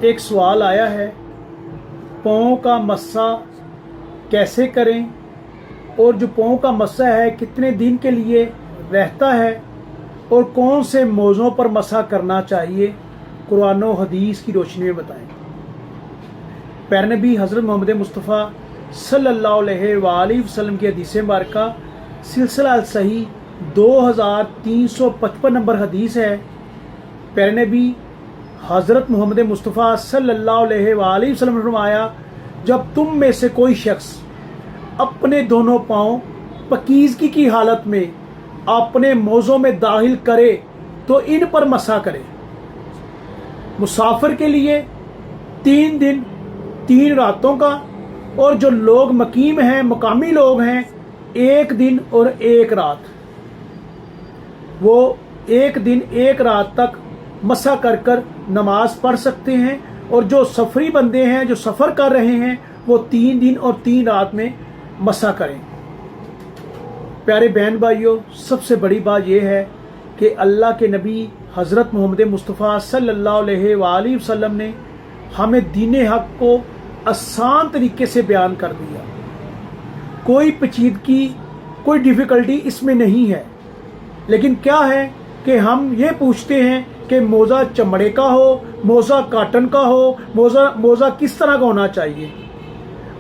ایک سوال آیا ہے، پاؤں کا مسح کیسے کریں اور جو پاؤں کا مسح ہے کتنے دن کے لیے رہتا ہے اور کون سے موضوعوں پر مسح کرنا چاہیے، قرآن و حدیث کی روشنی میں بتائیں۔ پیارے نبی حضرت محمد مصطفیٰ صلی اللہ علیہ وآلہ وسلم کی حدیث مبارکہ سلسلہ الصحیح 2355 نمبر حدیث ہے۔ پیارے نبی حضرت محمد مصطفیٰ صلی اللہ علیہ وآلہ وسلم نے فرمایا، جب تم میں سے کوئی شخص اپنے دونوں پاؤں پاکیزگی کی حالت میں اپنے موضوع میں داخل کرے تو ان پر مسح کرے۔ مسافر کے لیے 3 دن 3 راتوں کا، اور جو لوگ مقیم ہیں مقامی لوگ ہیں 1 دن اور 1 رات، وہ 1 دن 1 رات تک مسح کر نماز پڑھ سکتے ہیں، اور جو سفری بندے ہیں جو سفر کر رہے ہیں وہ 3 دن اور 3 رات میں مسح کریں۔ پیارے بہن بھائیوں، سب سے بڑی بات یہ ہے کہ اللہ کے نبی حضرت محمد مصطفیٰ صلی اللہ علیہ وآلہ وسلم نے ہمیں دین حق کو آسان طریقے سے بیان کر دیا، کوئی پیچیدگی کوئی ڈیفیکلٹی اس میں نہیں ہے۔ لیکن کیا ہے کہ ہم یہ پوچھتے ہیں کہ موزہ چمڑے کا ہو، موزہ کاٹن کا ہو، موزہ کس طرح کا ہونا چاہیے۔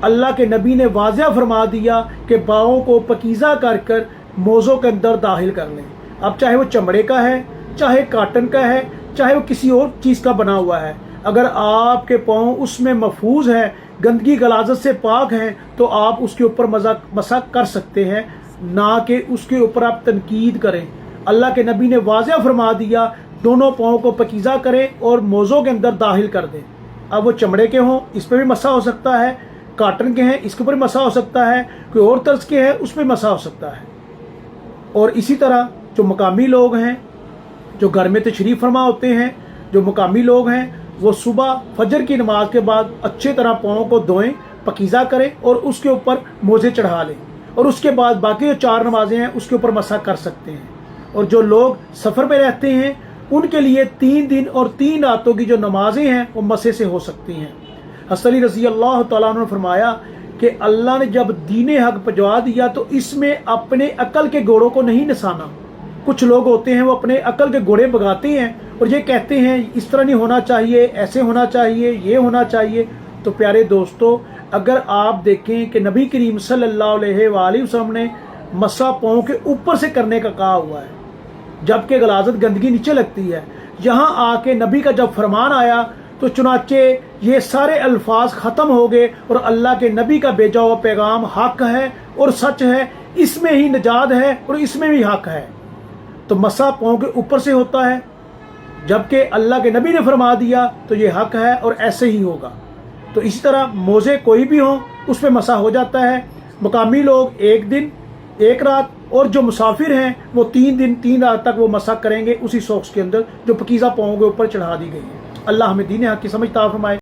اللہ کے نبی نے واضح فرما دیا کہ پاؤں کو پاکیزہ کر موزوں کے اندر داخل کر لیں، اب چاہے وہ چمڑے کا ہے، چاہے کاٹن کا ہے، چاہے وہ کسی اور چیز کا بنا ہوا ہے، اگر آپ کے پاؤں اس میں محفوظ ہے، گندگی غلاظت سے پاک ہیں، تو آپ اس کے اوپر مسح کر سکتے ہیں، نہ کہ اس کے اوپر آپ تنقید کریں۔ اللہ کے نبی نے واضح فرما دیا دونوں پاؤں کو پاکیزہ کریں اور موزوں کے اندر داخل کر دیں۔ اب وہ چمڑے کے ہوں اس پہ بھی مسح ہو سکتا ہے، کاٹن کے ہیں اس کے اوپر مسح ہو سکتا ہے، کوئی اور طرز کے ہیں اس پہ مسح ہو سکتا ہے۔ اور اسی طرح جو مقامی لوگ ہیں جو گھر میں تشریف فرما ہوتے ہیں، جو مقامی لوگ ہیں وہ صبح فجر کی نماز کے بعد اچھے طرح پاؤں کو دھوئیں، پاکیزہ کریں اور اس کے اوپر موزے چڑھا لیں، اور اس کے بعد باقی جو 4 نمازیں ہیں اس کے اوپر مسح کر سکتے ہیں۔ اور جو لوگ سفر پہ رہتے ہیں ان کے لیے 3 دن اور 3 راتوں کی جو نمازیں ہیں وہ مسح سے ہو سکتی ہیں۔ حضرت علی رضی اللہ تعالیٰ عنہ نے فرمایا کہ اللہ نے جب دین حق پجوا دیا تو اس میں اپنے عقل کے گھوڑوں کو نہیں نسانا۔ کچھ لوگ ہوتے ہیں وہ اپنے عقل کے گھوڑے بگاتے ہیں اور یہ کہتے ہیں اس طرح نہیں ہونا چاہیے، ایسے ہونا چاہیے، یہ ہونا چاہیے۔ تو پیارے دوستو، اگر آپ دیکھیں کہ نبی کریم صلی اللہ علیہ وآلہ وسلم نے مسح پاؤں کے اوپر سے کرنے کا کہا ہوا ہے، جبکہ غلاظت گندگی نیچے لگتی ہے۔ یہاں آ کے نبی کا جب فرمان آیا تو چنانچہ یہ سارے الفاظ ختم ہو گئے، اور اللہ کے نبی کا بھیجا ہوا پیغام حق ہے اور سچ ہے، اس میں ہی نجات ہے اور اس میں بھی حق ہے۔ تو مسح پاؤں کے اوپر سے ہوتا ہے، جبکہ اللہ کے نبی نے فرما دیا تو یہ حق ہے اور ایسے ہی ہوگا۔ تو اسی طرح موزے کوئی بھی ہوں اس پہ مسح ہو جاتا ہے۔ مقامی لوگ 1 دن 1 رات، اور جو مسافر ہیں وہ 3 دن 3 رات تک وہ مسح کریں گے اسی سوکس کے اندر جو پاکیزہ پاؤں کے اوپر چڑھا دی گئی ہے۔ اللہ ہمیں دین حق کی سمجھ عطا فرمائے۔